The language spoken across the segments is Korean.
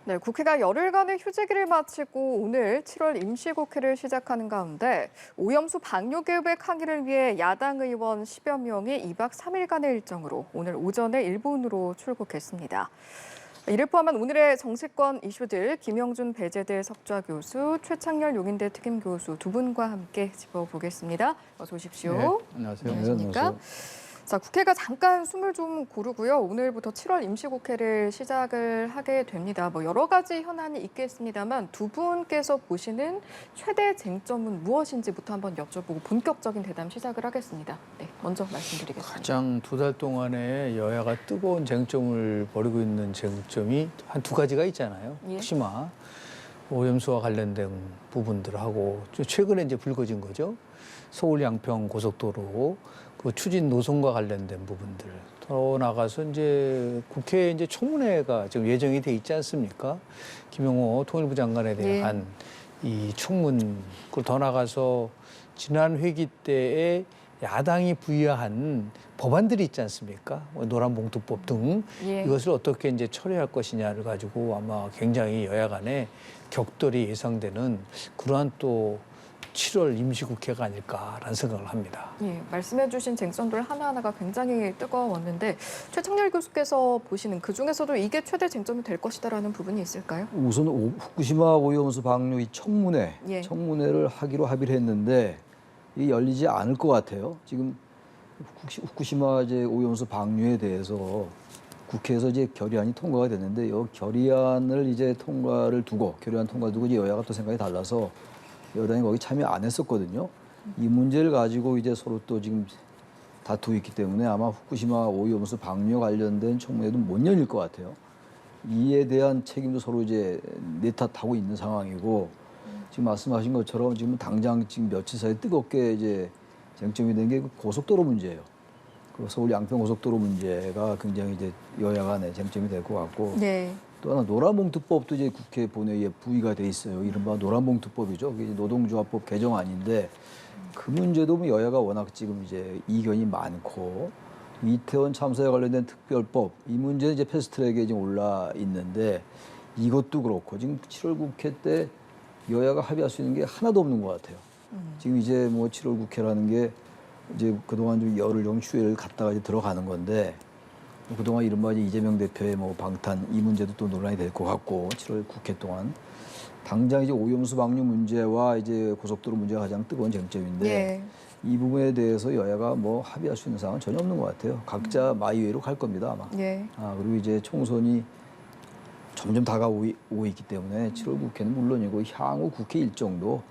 네, 국회가 열흘간의 휴직기를 마치고 오늘 7월 임시국회를 시작하는 가운데 오염수 방류 계획 항의를 위해 야당 의원 10여 명이 2박 3일간의 일정으로 오늘 오전에 일본으로 출국했습니다. 이를 포함한 오늘의 정치권 이슈들 김영준 배재대 석좌 교수, 최창렬 용인대 특임 교수 두 분과 함께 짚어보겠습니다. 어서 오십시오. 네, 안녕하세요. 안녕하십니까? 안녕하세요. 자, 국회가 잠깐 숨을 좀 고르고요. 오늘부터 7월 임시국회를 시작을 하게 됩니다. 여러 가지 현안이 있겠습니다만 두 분께서 보시는 최대 쟁점은 무엇인지부터 한번 여쭤보고 본격적인 대담 시작을 하겠습니다. 네, 먼저 말씀드리겠습니다. 가장 두 달 동안에 여야가 뜨거운 쟁점을 벌이고 있는 쟁점이 한 두 가지가 있잖아요. 예. 후쿠시마 오염수와 관련된 부분들하고 최근에 이제 불거진 거죠. 서울 양평 고속도로 그 추진 노선과 관련된 부분들. 더 나가서 이제 국회 이제 청문회가 지금 예정이 돼 있지 않습니까? 김용호 통일부 장관에 대한 이 청문. 그리고 더 나가서 지난 회기 때에 야당이 부의한 법안들이 있지 않습니까? 노란봉투법 등 이것을 어떻게 이제 처리할 것이냐를 가지고 아마 굉장히 여야 간에 격돌이 예상되는 그러한 또 7월 임시국회가 아닐까라는 생각을 합니다. 예, 말씀해주신 쟁점들 하나하나가 굉장히 뜨거웠는데 최창렬 교수께서 보시는 그중에서도 이게 최대 쟁점이 될 것이다라는 부분이 있을까요? 우선 후쿠시마 오염수 방류 이 청문회를 하기로 합의를 했는데 이 열리지 않을 것 같아요. 지금 후쿠시마 이제 오염수 방류에 대해서 국회에서 이제 결의안이 통과가 됐는데 이 결의안을 이제 결의안 통과 두고 이제 여야가 또 생각이 달라서 여당이 거기 참여 안 했었거든요. 이 문제를 가지고 이제 서로 또 지금 다투고 있기 때문에 아마 후쿠시마 오염수 방류 관련된 청문회도 못 열릴 것 같아요. 이에 대한 책임도 서로 이제 내탓하고 있는 상황이고 지금 말씀하신 것처럼 지금 당장 지금 며칠 사이에 뜨겁게 이제 쟁점이 된 게 고속도로 문제예요. 그 서울 양평 고속도로 문제가 굉장히 이제 여야 간의 쟁점이 될 것 같고 네. 또 하나 노란봉투법도 이제 국회 본회의에 부의가 돼 있어요. 이른바 노란봉투법이죠. 그게 노동조합법 개정안인데 그 문제도 뭐 여야가 워낙 지금 이제 이견이 많고 이태원 참사에 관련된 특별법 이 문제는 이제 패스트트랙에 지금 올라 있는데 이것도 그렇고 지금 7월 국회 때 여야가 합의할 수 있는 게 하나도 없는 것 같아요. 지금 이제 뭐 7월 국회라는 게 이제 그동안 좀 열흘 좀 휴회를 갔다가 이제 들어가는 건데 그동안 이른바 이제 이재명 대표의 뭐 방탄 이 문제도 또 논란이 될 것 같고 7월 국회 동안 당장 이제 오염수 방류 문제와 이제 고속도로 문제가 가장 뜨거운 쟁점인데 이 부분에 대해서 여야가 뭐 합의할 수 있는 상황은 전혀 없는 것 같아요. 각자 마이웨이로 갈 겁니다 아마. 그리고 이제 총선이 점점 다가오고 있기 때문에 7월 국회는 물론이고 향후 국회 일정도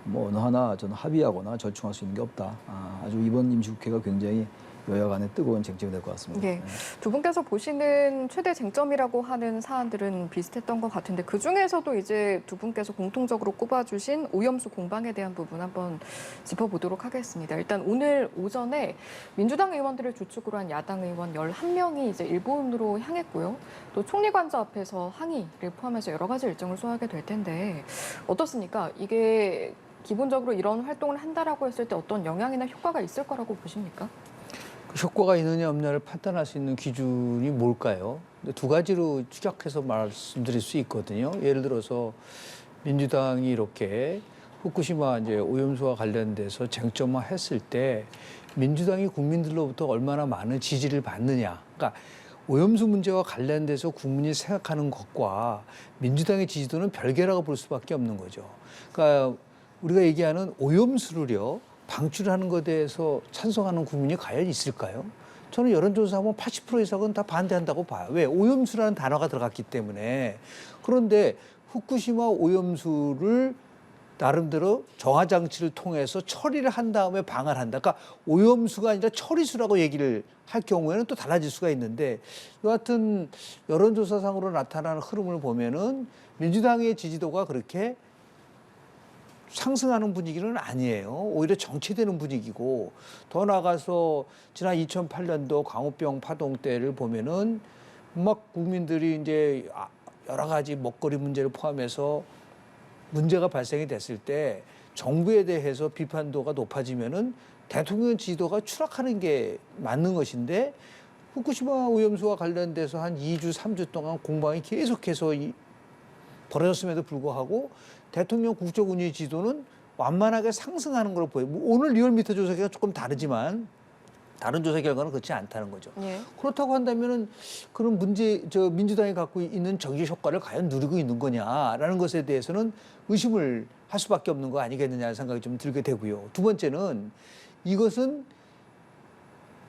뭐 어느 하나 저는 합의하거나 절충할 수 있는 게 없다. 아주 이번 임시국회가 굉장히 여야 간에 뜨거운 쟁점이 될 것 같습니다. 네. 두 분께서 보시는 최대 쟁점이라고 하는 사안들은 비슷했던 것 같은데 그중에서도 이제 두 분께서 공통적으로 꼽아주신 오염수 공방에 대한 부분 한번 짚어보도록 하겠습니다. 일단 오늘 오전에 민주당 의원들을 주축으로 한 야당 의원 11명이 이제 일본으로 향했고요. 또 총리관저 앞에서 항의를 포함해서 여러 가지 일정을 소화하게 될 텐데 어떻습니까? 이게 기본적으로 이런 활동을 한다라고 했을 때 어떤 영향이나 효과가 있을 거라고 보십니까? 효과가 있느냐 없느냐를 판단할 수 있는 기준이 뭘까요? 두 가지로 추적해서 말씀드릴 수 있거든요. 예를 들어서 민주당이 이렇게 후쿠시마 이제 오염수와 관련돼서 쟁점화했을 때 민주당이 국민들로부터 얼마나 많은 지지를 받느냐. 그러니까 오염수 문제와 관련돼서 국민이 생각하는 것과 민주당의 지지도는 별개라고 볼 수밖에 없는 거죠. 그러니까 우리가 얘기하는 오염수를요. 방출하는 것에 대해서 찬성하는 국민이 과연 있을까요? 저는 여론조사하면 80% 이상은 다 반대한다고 봐요. 왜? 오염수라는 단어가 들어갔기 때문에. 그런데 후쿠시마 오염수를 나름대로 정화장치를 통해서 처리를 한 다음에 방을 한다. 그러니까 오염수가 아니라 처리수라고 얘기를 할 경우에는 또 달라질 수가 있는데 여하튼 여론조사상으로 나타나는 흐름을 보면은 민주당의 지지도가 그렇게 상승하는 분위기는 아니에요. 오히려 정체되는 분위기고 더 나아가서 지난 2008년도 광우병 파동 때를 보면은 막 국민들이 이제 여러 가지 먹거리 문제를 포함해서 문제가 발생이 됐을 때 정부에 대해서 비판도가 높아지면은 대통령 지지도가 추락하는 게 맞는 것인데 후쿠시마 오염수와 관련돼서 한 2주, 3주 동안 공방이 계속해서 벌어졌음에도 불구하고 대통령 국적 운영 지도는 완만하게 상승하는 걸로 보여요. 뭐 오늘 리얼미터 조사 결과가 조금 다르지만 다른 조사 결과는 그렇지 않다는 거죠. 예. 그렇다고 한다면은 그런 민주당이 갖고 있는 정치 효과를 과연 누리고 있는 거냐라는 것에 대해서는 의심을 할 수밖에 없는 거 아니겠느냐는 생각이 좀 들게 되고요. 두 번째는 이것은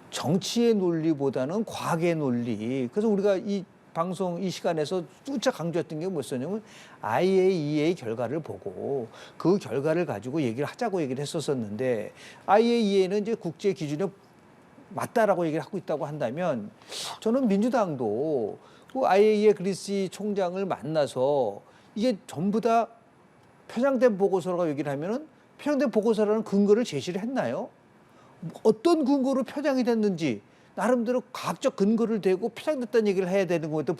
정치의 논리보다는 과학의 논리. 그래서 우리가 이 방송 이 시간에서 쭉 강조했던 게 뭐였냐면 IAEA 결과를 보고 그 결과를 가지고 얘기를 하자고 얘기를 했었었는데 IAEA는 이제 국제 기준에 맞다라고 얘기를 하고 있다고 한다면 저는 민주당도 그 IAEA 그리시 총장을 만나서 이게 전부 다 편향된 보고서라고 얘기를 하면은 편향된 보고서라는 근거를 제시를 했나요? 어떤 근거로 편향이 됐는지 나름대로 과학적 근거를 대고 편향됐다는 얘기를 해야 되는 것도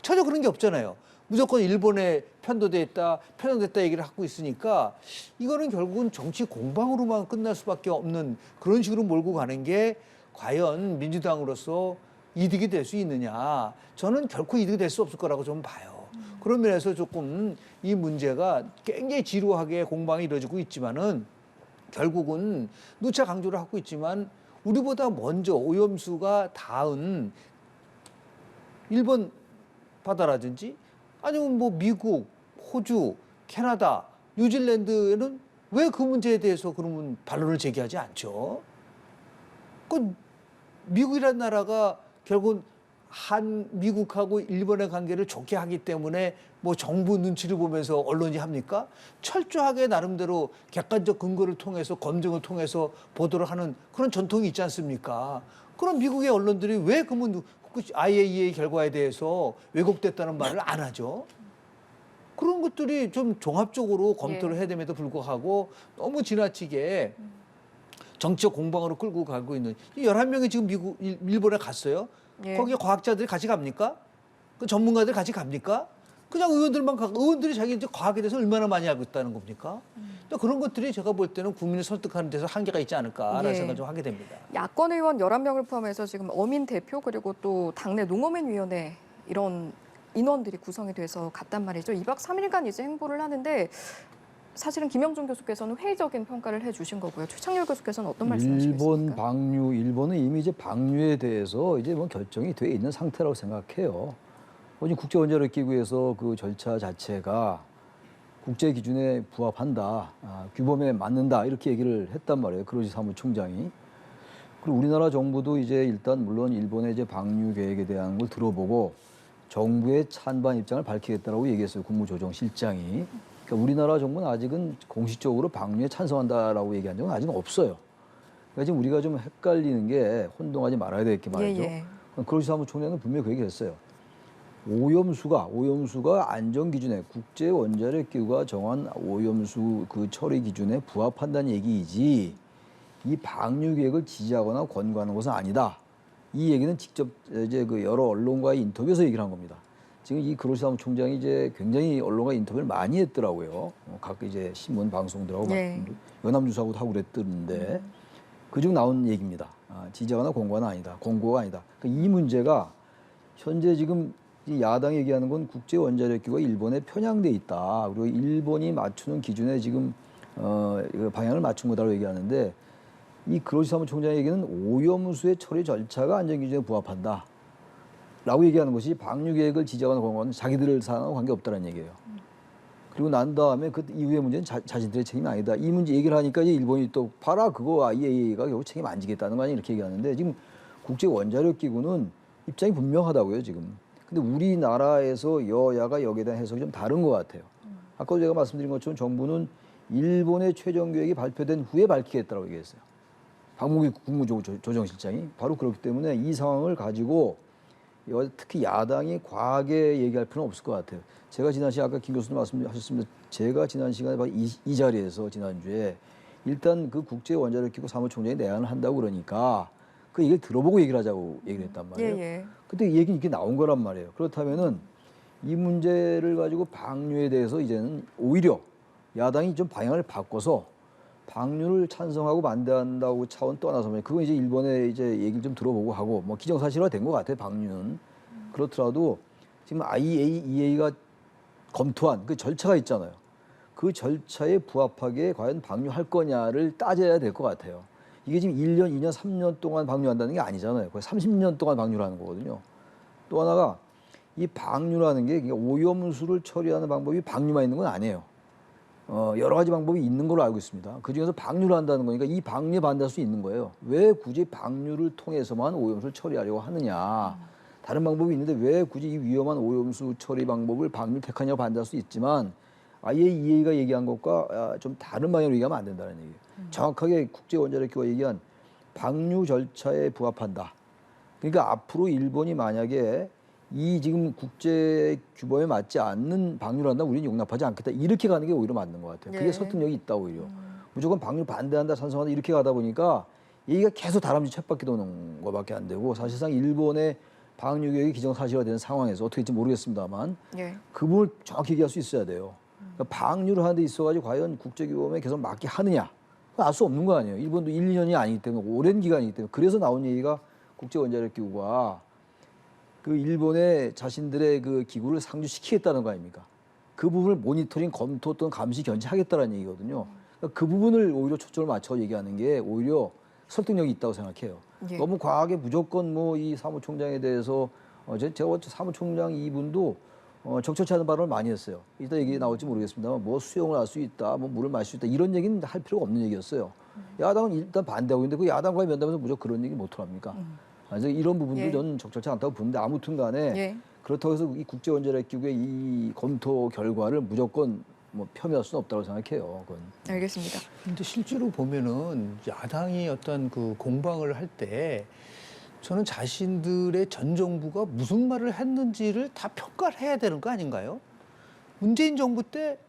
전혀 그런 게 없잖아요. 무조건 일본에 편도돼 있다, 편향됐다 얘기를 하고 있으니까 이거는 결국은 정치 공방으로만 끝날 수밖에 없는 그런 식으로 몰고 가는 게 과연 민주당으로서 이득이 될 수 있느냐. 저는 결코 이득이 될 수 없을 거라고 좀 봐요. 그런 면에서 조금 이 문제가 굉장히 지루하게 공방이 이루어지고 있지만은 결국은 누차 강조를 하고 있지만 우리보다 먼저 오염수가 닿은 일본 바다라든지 아니면 뭐 미국, 호주, 캐나다, 뉴질랜드에는 왜 그 문제에 대해서 그러면 반론을 제기하지 않죠? 그 미국이라는 나라가 결국은 미국하고 일본의 관계를 좋게 하기 때문에 뭐 정부 눈치를 보면서 언론이 합니까? 철저하게 나름대로 객관적 근거를 통해서 검증을 통해서 보도를 하는 그런 전통이 있지 않습니까? 그럼 미국의 언론들이 왜 그러면 IAEA 결과에 대해서 왜곡됐다는 말을 안 하죠? 그런 것들이 좀 종합적으로 검토를 해야 됨에도 불구하고 너무 지나치게 정치적 공방으로 끌고 가고 있는 이 11명이 지금 일본에 갔어요. 예. 거기에 과학자들이 같이 갑니까? 그 전문가들 같이 갑니까? 그냥 의원들만 가고 의원들이 자기 이제 과학에 대해서 얼마나 많이 알고 있다는 겁니까? 그런 것들이 제가 볼 때는 국민을 설득하는 데서 한계가 있지 않을까라는 예. 생각을 좀 하게 됩니다. 야권 의원 11명을 포함해서 지금 어민 대표 그리고 또 당내 농어민위원회 이런 인원들이 구성이 돼서 갔단 말이죠. 2박 3일간 이제 행보를 하는데 사실은 김영준 교수께서는 회의적인 평가를 해주신 거고요. 최창렬 교수께서는 어떤 말씀하시겠습니까? 일본은 이미 이제 방류에 대해서 이제 뭐 결정이 돼 있는 상태라고 생각해요. 어제 국제원자력기구에서 그 절차 자체가 국제 기준에 부합한다, 규범에 맞는다 이렇게 얘기를 했단 말이에요. 그로시 사무총장이. 그리고 우리나라 정부도 이제 일단 물론 일본의 이제 방류 계획에 대한 걸 들어보고 정부의 찬반 입장을 밝히겠다라고 얘기했어요. 국무조정실장이. 그러니까 우리나라 정부는 아직은 공식적으로 방류에 찬성한다라고 얘기한 적은 아직은 없어요. 그러니까 지금 우리가 좀 헷갈리는 게 혼동하지 말아야 되겠게 말이죠. 예. 그로시 사무총장은 분명히 그 얘기했어요. 오염수가 안전 기준에 국제 원자력 기구가 정한 오염수 그 처리 기준에 부합한다는 얘기이지 이 방류 계획을 지지하거나 권고하는 것은 아니다. 이 얘기는 직접 이제 그 여러 언론과의 인터뷰에서 얘기를 한 겁니다. 지금 이 그로시 사무총장이 이제 굉장히 언론과 인터뷰를 많이 했더라고요. 각 이제 신문 방송들하고 예. 연합뉴스하고도 하고 그랬던데 그중 나온 얘기입니다. 지지하거나 권고는 아니다. 권고가 아니다. 그러니까 이 문제가 현재 지금 이 야당이 얘기하는 건 국제 원자력 기구가 일본에 편향돼 있다. 그리고 일본이 맞추는 기준에 지금 방향을 맞춘 거다라고 얘기하는데 이 그로시 사무총장의 얘기는 오염수의 처리 절차가 안전 기준에 부합한다. 라고 얘기하는 것이 방류 계획을 지지하거나 권고하는 자기들 사안하고 관계없다는 얘기예요. 그리고 난 다음에 그 이후의 문제는 자신들의 책임이 아니다. 이 문제 얘기를 하니까 이제 일본이 또 봐라 그거 IAEA가 결국 책임 안 지겠다는 거 아니야 이렇게 얘기하는데 지금 국제 원자력 기구는 입장이 분명하다고요 지금. 근데 우리나라에서 여야가 여기에 대한 해석이 좀 다른 것 같아요. 아까도 제가 말씀드린 것처럼 정부는 일본의 최종 계획이 발표된 후에 밝히겠다고 얘기했어요. 박무기 국무조정실장이 바로 그렇기 때문에 이 상황을 가지고 특히 야당이 과하게 얘기할 필요는 없을 것 같아요. 제가 지난 시간에 아까 김 교수님 말씀하셨습니다. 제가 지난 시간에 바로 이 자리에서 지난주에 일단 그 국제원자력기구 사무총장이 내한을 한다고 그러니까 그 얘기를 들어보고 얘기를 하자고 얘기를 했단 말이에요. 예. 그때 얘기는 이렇게 나온 거란 말이에요. 그렇다면은 이 문제를 가지고 방류에 대해서 이제는 오히려 야당이 좀 방향을 바꿔서 방류를 찬성하고 반대한다고 차원 떠나서 그건 이제 일본의 이제 얘기를 좀 들어보고 하고 뭐 기정사실화 된 것 같아요. 방류는 그렇더라도 지금 IAEA가 검토한 그 절차가 있잖아요. 그 절차에 부합하게 과연 방류할 거냐를 따져야 될 것 같아요. 이게 지금 1년, 2년, 3년 동안 방류한다는 게 아니잖아요. 거의 30년 동안 방류를 하는 거거든요. 또 하나가 이 방류라는 게 오염수를 처리하는 방법이 방류만 있는 건 아니에요. 여러 가지 방법이 있는 걸로 알고 있습니다. 그중에서 방류를 한다는 거니까 이 방류에 반대할 수 있는 거예요. 왜 굳이 방류를 통해서만 오염수를 처리하려고 하느냐. 다른 방법이 있는데 왜 굳이 이 위험한 오염수 처리 방법을 방류를 택하냐고 반대할 수 있지만 IAEA가 얘기한 것과 좀 다른 방향으로 얘기하면 안 된다는 얘기예요. 정확하게 국제원자력기구가 얘기한 방류 절차에 부합한다. 그러니까 앞으로 일본이 만약에 이 지금 국제 규범에 맞지 않는 방류를 한다, 우리는 용납하지 않겠다. 이렇게 가는 게 오히려 맞는 것 같아요. 그게 예. 설득력이 있다 오히려. 무조건 방류 반대한다, 찬성한다 이렇게 가다 보니까 얘기가 계속 다람쥐 쳇바퀴 도는 것밖에 안 되고 사실상 일본의 방류 계획이 기정사실화되는 상황에서 어떻게 될지 모르겠습니다만 예. 그 부분을 정확히 얘기할 수 있어야 돼요. 그러니까 방류를 하는 데 있어가지고 과연 국제 규범에 계속 맞게 하느냐. 알 수 없는 거 아니에요. 일본도 1, 2년이 아니기 때문에 오랜 기간이기 때문에 그래서 나온 얘기가 국제원자력기구가 그 일본의 자신들의 그 기구를 상주시키겠다는 거 아닙니까? 그 부분을 모니터링, 검토 또는 감시, 견제하겠다는 얘기거든요. 그러니까 그 부분을 오히려 초점을 맞춰 얘기하는 게 오히려 설득력이 있다고 생각해요. 예. 너무 과하게 무조건 뭐 이 사무총장에 대해서 제가 사무총장 이분도 적절치 않은 발언을 많이 했어요. 이따 얘기 나올지 모르겠습니다만 뭐 수영을 할 수 있다, 뭐 물을 마실 수 있다 이런 얘기는 할 필요가 없는 얘기였어요. 야당은 일단 반대하고 있는데 그 야당과의 면담에서 무조건 그런 얘기 못 합니까? 그래서 이런 부분도 예. 저는 적절치 않다고 보는데 아무튼 간에 예. 그렇다고 해서 이 국제원자력기구의 이 검토 결과를 무조건 뭐 폄훼할 수는 없다고 생각해요. 그건. 알겠습니다. 근데 실제로 보면은 야당이 어떤 그 공방을 할 때 저는 자신들의 전 정부가 무슨 말을 했는지를 다 평가를 해야 되는 거 아닌가요? 문재인 정부 때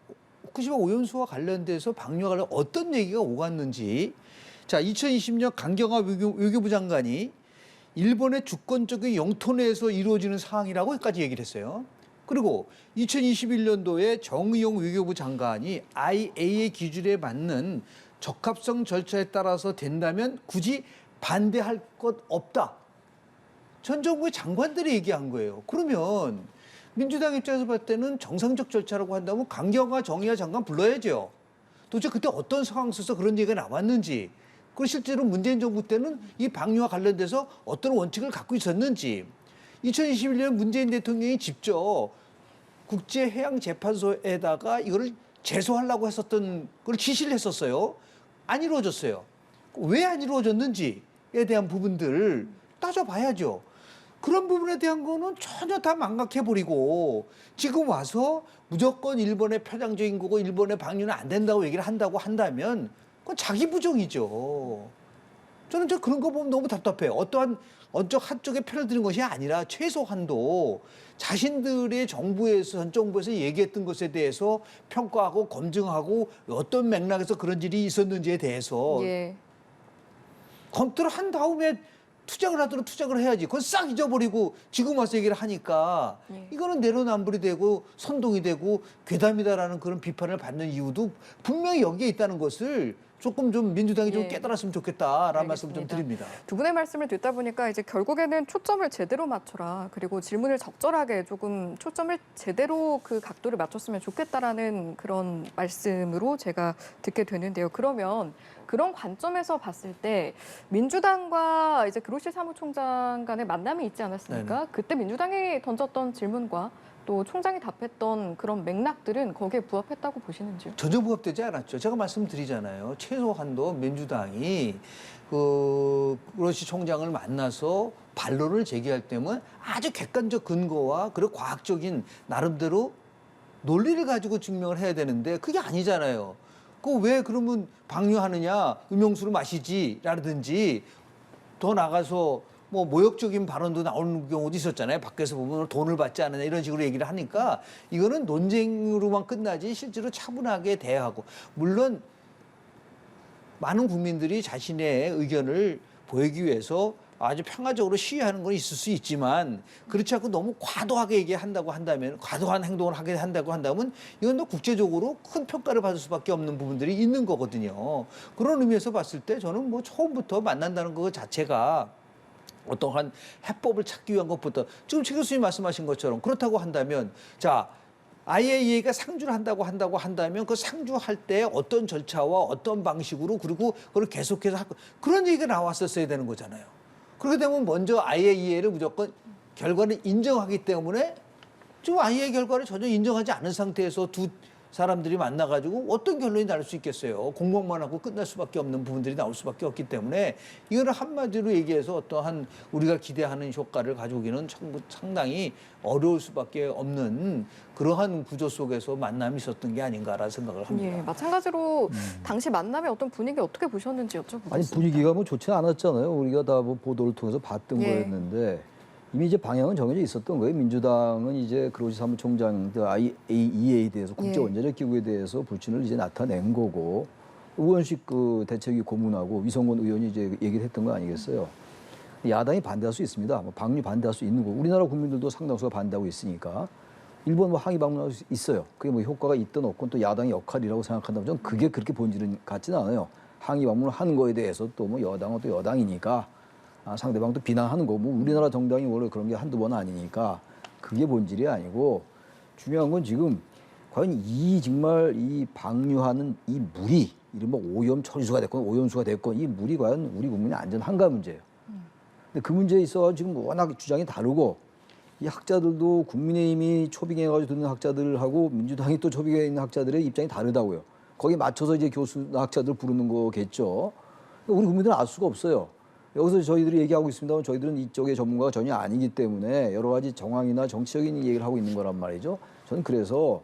후쿠시마 오염수와 관련돼서 방류와 관련 어떤 얘기가 오갔는지 자 2020년 강경화 외교부 장관이 일본의 주권적인 영토 내에서 이루어지는 상황이라고까지 얘기를 했어요. 그리고 2021년도에 정의용 외교부 장관이 IAEA 기준에 맞는 적합성 절차에 따라서 된다면 굳이 반대할 것 없다. 전 정부의 장관들이 얘기한 거예요. 그러면 민주당 입장에서 봤을 때는 정상적 절차라고 한다면 강경화 정의화 장관 불러야죠. 도대체 그때 어떤 상황 속에서 그런 얘기가 나왔는지 그리고 실제로 문재인 정부 때는 이 방류와 관련돼서 어떤 원칙을 갖고 있었는지 2021년 문재인 대통령이 직접 국제해양재판소에다가 이거를 제소하려고 했었던 걸 지시를 했었어요. 안 이루어졌어요. 왜 안 이루어졌는지에 대한 부분들을 따져봐야죠. 그런 부분에 대한 거는 전혀 다 망각해버리고 지금 와서 무조건 일본의 편향적인 거고 일본의 방류는 안 된다고 얘기를 한다고 한다면 그건 자기 부정이죠. 저는 그런 거 보면 너무 답답해요. 어떠한 한쪽에 편을 드는 것이 아니라 최소한도 자신들의 정부에서 전 정부에서 얘기했던 것에 대해서 평가하고 검증하고 어떤 맥락에서 그런 일이 있었는지에 대해서 예. 검토를 한 다음에 투쟁을 하도록 투쟁을 해야지. 그건 싹 잊어버리고 지금 와서 얘기를 하니까 이거는 내로남불이 되고 선동이 되고 괴담이다라는 그런 비판을 받는 이유도 분명히 여기에 있다는 것을 조금 좀 민주당이 좀 예. 깨달았으면 좋겠다라는 말씀 좀 알겠습니다. 드립니다. 두 분의 말씀을 듣다 보니까 이제 결국에는 초점을 제대로 맞춰라. 그리고 질문을 적절하게 조금 초점을 제대로 그 각도를 맞췄으면 좋겠다라는 그런 말씀으로 제가 듣게 되는데요. 그러면 그런 관점에서 봤을 때 민주당과 이제 그로시 사무총장 간의 만남이 있지 않았습니까? 네네. 그때 민주당이 던졌던 질문과 또 총장이 답했던 그런 맥락들은 거기에 부합했다고 보시는지요? 전혀 부합되지 않았죠. 제가 말씀드리잖아요. 최소한도 민주당이 그 그로시 총장을 만나서 반론을 제기할 때면 아주 객관적 근거와 그리고 과학적인 나름대로 논리를 가지고 증명을 해야 되는데 그게 아니잖아요. 그 왜 그러면 방류하느냐, 음용수를 마시지라든지 더 나가서 뭐 모욕적인 발언도 나오는 경우도 있었잖아요. 밖에서 보면 돈을 받지 않느냐 이런 식으로 얘기를 하니까 이거는 논쟁으로만 끝나지 실제로 차분하게 대하고 물론 많은 국민들이 자신의 의견을 보이기 위해서 아주 평화적으로 시위하는 건 있을 수 있지만 그렇지 않고 너무 과도하게 얘기한다고 한다면 과도한 행동을 하게 한다고 한다면 이건 또 국제적으로 큰 평가를 받을 수밖에 없는 부분들이 있는 거거든요. 그런 의미에서 봤을 때 저는 뭐 처음부터 만난다는 것 자체가 어떠한 해법을 찾기 위한 것부터 지금 최 교수님 말씀하신 것처럼 그렇다고 한다면 자 IAEA가 상주를 한다고 한다면 그 상주할 때 어떤 절차와 어떤 방식으로 그리고 그걸 계속해서 그런 얘기가 나왔었어야 되는 거잖아요. 그렇게 되면 먼저 IAEA를 무조건 결과를 인정하기 때문에 지금 IAEA 결과를 전혀 인정하지 않은 상태에서 두 사람들이 만나가지고 어떤 결론이 날 수 있겠어요. 공방만 하고 끝날 수밖에 없는 부분들이 나올 수밖에 없기 때문에 이거는 한마디로 얘기해서 어떠한 우리가 기대하는 효과를 가져오기는 상당히 어려울 수밖에 없는 그러한 구조 속에서 만남이 있었던 게 아닌가라는 생각을 합니다. 예, 마찬가지로 당시 만남의 어떤 분위기 어떻게 보셨는지 여쭤보겠습니다. 아니 분위기가 뭐 좋지 않았잖아요. 우리가 다 뭐 보도를 통해서 봤던 예. 거였는데 이미 이제 방향은 정해져 있었던 거예요. 민주당은 이제 그로시 사무총장 IAEA에 대해서 국제원자력기구에 대해서 불신을 이제 나타낸 거고 우원식 그 대책위 고문하고 위성원 의원이 이제 얘기를 했던 거 아니겠어요. 야당이 반대할 수 있습니다. 뭐 방류 반대할 수 있는 거고 우리나라 국민들도 상당수가 반대하고 있으니까 일본 뭐 항의 방문할 수 있어요. 그게 뭐 효과가 있든 없건 또 야당의 역할이라고 생각한다면 저는 그게 그렇게 본질은 같지는 않아요. 항의 방문을 하는 거에 대해서 또 뭐 여당은 또 여당이니까 상대방도 비난하는 거고 뭐 우리나라 정당이 원래 그런 게 한두 번 아니니까 그게 본질이 아니고 중요한 건 지금 과연 이 정말 이 방류하는 이 물이 이른바 오염 처리수가 됐건 오염수가 됐건 이 물이 과연 우리 국민의 안전한가 문제예요. 근데 그 문제에 있어 지금 워낙 주장이 다르고 이 학자들도 국민의힘이 초빙해가지고 듣는 학자들하고 민주당이 또 초빙해 있는 학자들의 입장이 다르다고요. 거기에 맞춰서 이제 교수나 학자들 부르는 거겠죠. 우리 국민들은 알 수가 없어요. 여기서 저희들이 얘기하고 있습니다만 저희들은 이쪽의 전문가가 전혀 아니기 때문에 여러 가지 정황이나 정치적인 얘기를 하고 있는 거란 말이죠. 저는 그래서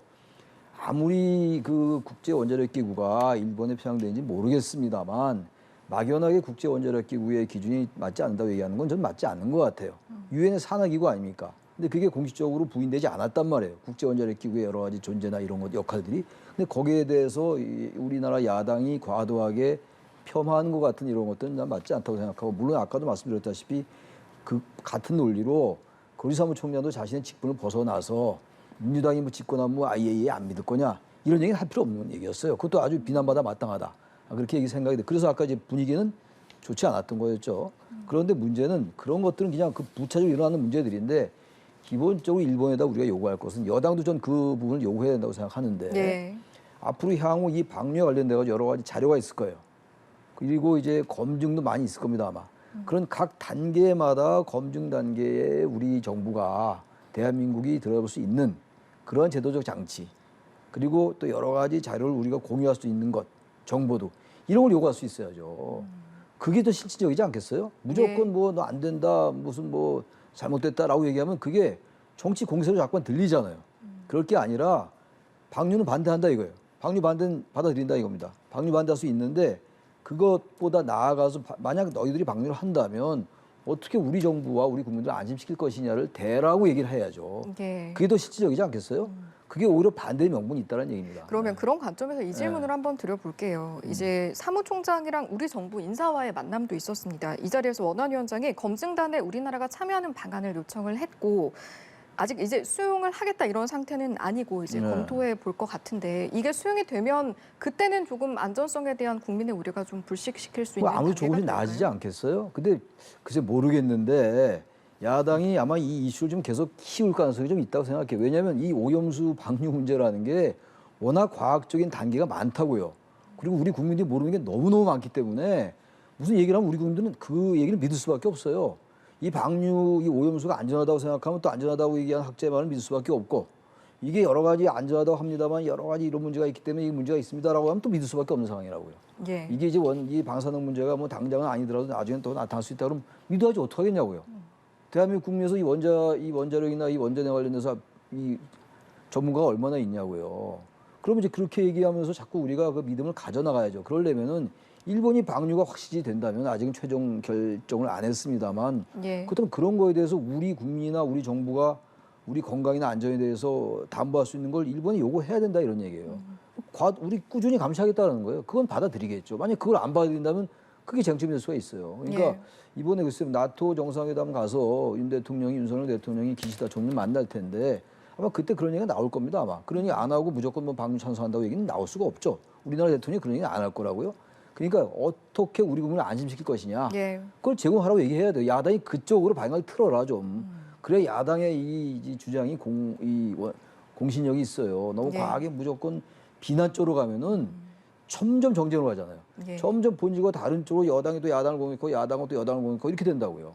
아무리 그 국제원자력기구가 일본에 편향되는지 모르겠습니다만 막연하게 국제원자력기구의 기준이 맞지 않는다고 얘기하는 건 저는 맞지 않는 것 같아요. 유엔의 산하기구 아닙니까? 근데 그게 공식적으로 부인되지 않았단 말이에요. 국제원자력기구의 여러 가지 존재나 이런 것 역할들이. 근데 거기에 대해서 우리나라 야당이 과도하게 폄하하는 것 같은 이런 것들은 난 맞지 않다고 생각하고 물론 아까도 말씀드렸다시피 그 같은 논리로 고리 사무총장도 자신의 직분을 벗어나서 민주당이 뭐 집권하면 뭐 IAEA 안 믿을 거냐 이런 얘기는 할 필요 없는 얘기였어요. 그것도 아주 비난받아 마땅하다. 그렇게 얘기 생각이 돼. 그래서 아까 이제 분위기는 좋지 않았던 거였죠. 그런데 문제는 그런 것들은 그냥 그 부차적으로 일어나는 문제들인데 기본적으로 일본에다 우리가 요구할 것은 여당도 전 그 부분을 요구해야 된다고 생각하는데 네. 앞으로 향후 이 방류에 관련돼 가지고 여러 가지 자료가 있을 거예요. 그리고 이제 검증도 많이 있을 겁니다 아마. 그런 각 단계마다 검증 단계에 우리 정부가 대한민국이 들어볼 수 있는 그런 제도적 장치 그리고 또 여러 가지 자료를 우리가 공유할 수 있는 것 정보도 이런 걸 요구할 수 있어야죠. 그게 더 실질적이지 않겠어요? 무조건 뭐 너 안 된다 무슨 뭐 잘못됐다라고 얘기하면 그게 정치 공세로 자꾸만 들리잖아요. 그럴 게 아니라 방류는 반대한다 이거예요. 방류 반대는 받아들인다 이겁니다. 방류 반대할 수 있는데 그것보다 나아가서 만약 너희들이 방류를 한다면 어떻게 우리 정부와 우리 국민들을 안심시킬 것이냐를 대라고 얘기를 해야죠. 그게 더 실질적이지 않겠어요? 그게 오히려 반대의 명분이 있다는 얘기입니다. 그러면 그런 관점에서 이 질문을 한번 드려볼게요. 이제 사무총장이랑 우리 정부 인사와의 만남도 있었습니다. 이 자리에서 원안위원장이 검증단에 우리나라가 참여하는 방안을 요청을 했고 아직 이제 수용을 하겠다 이런 상태는 아니고 이제 검토해 볼 것 같은데 이게 수용이 되면 그때는 조금 안전성에 대한 국민의 우려가 좀 불식시킬 수 있는 아무리 조금씩 나아지지 않겠어요? 근데 글쎄 모르겠는데 야당이 아마 이 이슈를 좀 계속 키울 가능성이 좀 있다고 생각해요. 왜냐하면 이 오염수 방류 문제라는 게 워낙 과학적인 단계가 많다고요. 그리고 우리 국민들이 모르는 게 너무너무 많기 때문에 무슨 얘기를 하면 우리 국민들은 그 얘기를 믿을 수밖에 없어요. 이 방류, 이 오염수가 안전하다고 생각하면 또 안전하다고 얘기하는 학자의 말을 믿을 수밖에 없고 이게 여러 가지 안전하다고 합니다만 여러 가지 이런 문제가 있기 때문에 이 문제가 있습니다라고 하면 또 믿을 수밖에 없는 상황이라고요. 이게 이제 이 방사능 문제가 뭐 당장은 아니더라도 나중엔 또 나타날 수 있다 그러면 믿어야지 어떡하겠냐고요. 대한민국 국민에서 이 원자력이나 이 원전에 관련해서 이 전문가가 얼마나 있냐고요. 그러면 이제 그렇게 얘기하면서 자꾸 우리가 그 믿음을 가져나가야죠. 그러려면은 일본이 방류가 확실히 된다면 아직은 최종 결정을 안 했습니다만 그렇다면 그런 거에 대해서 우리 국민이나 우리 정부가 우리 건강이나 안전에 대해서 담보할 수 있는 걸 일본이 요구해야 된다 이런 얘기예요. 우리 꾸준히 감시하겠다는 거예요. 그건 받아들이겠죠. 만약 그걸 안 받아들인다면 그게 쟁점이 될 수가 있어요. 그러니까 이번에 글쎄 나토 정상회담 가서 윤석열 대통령이 기시다 총리 만날 텐데 아마 그때 그런 얘기가 나올 겁니다. 아마 그런 얘기 안 하고 무조건 뭐 방류 찬성한다고 얘기는 나올 수가 없죠. 우리나라 대통령이 그런 얘기 안 할 거라고요. 그러니까 어떻게 우리 국민을 안심시킬 것이냐. 그걸 제공하라고 얘기해야 돼요. 야당이 그쪽으로 방향을 틀어라 좀. 그래야 야당의 이 주장이 공신력이 있어요. 너무 예. 과하게 무조건 비난 쪽으로 가면은 점점 정쟁으로 가잖아요. 예. 점점 본질과 다른 쪽으로 여당이 또 야당을 공격하고 야당은 또 여당을 공격하고 이렇게 된다고요.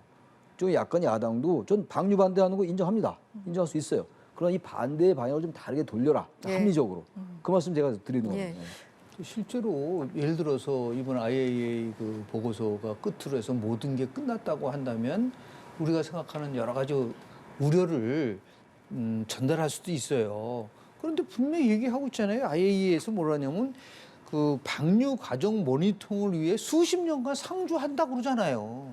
좀 약간 야당도 전 방류 반대하는 거 인정합니다. 인정할 수 있어요. 그러나 이 반대의 방향을 좀 다르게 돌려라. 예. 합리적으로. 그 말씀 제가 드리는 예. 겁니다. 실제로 예를 들어서 이번 IAEA 그 보고서가 끝으로 해서 모든 게 끝났다고 한다면 우리가 생각하는 여러 가지 우려를 전달할 수도 있어요. 그런데 분명히 얘기하고 있잖아요. IAEA에서 뭐라냐면 그 방류 과정 모니터링을 위해 수십 년간 상주한다고 그러잖아요.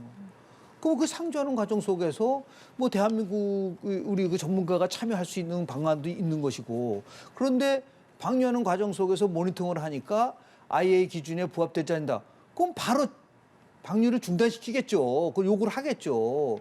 그럼 그 상주하는 과정 속에서 뭐 대한민국 우리 그 전문가가 참여할 수 있는 방안도 있는 것이고, 그런데 방류하는 과정 속에서 모니터링을 하니까 IAEA 기준에 부합되지 않는다. 그럼 바로 방류를 중단시키겠죠. 그걸 요구를 하겠죠.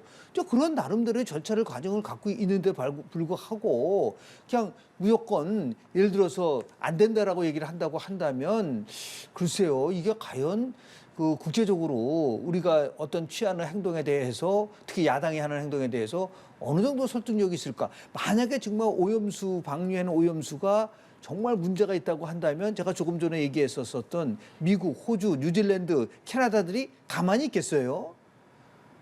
그런 나름대로의 절차를 과정을 갖고 있는데 불구하고 그냥 무조건 예를 들어서 안 된다라고 얘기를 한다고 한다면 글쎄요, 이게 과연 그 국제적으로 우리가 어떤 취하는 행동에 대해서 특히 야당이 하는 행동에 대해서 어느 정도 설득력이 있을까? 만약에 정말 오염수 방류에는 오염수가 정말 문제가 있다고 한다면 제가 조금 전에 얘기했었던 미국, 호주, 뉴질랜드, 캐나다들이 가만히 있겠어요?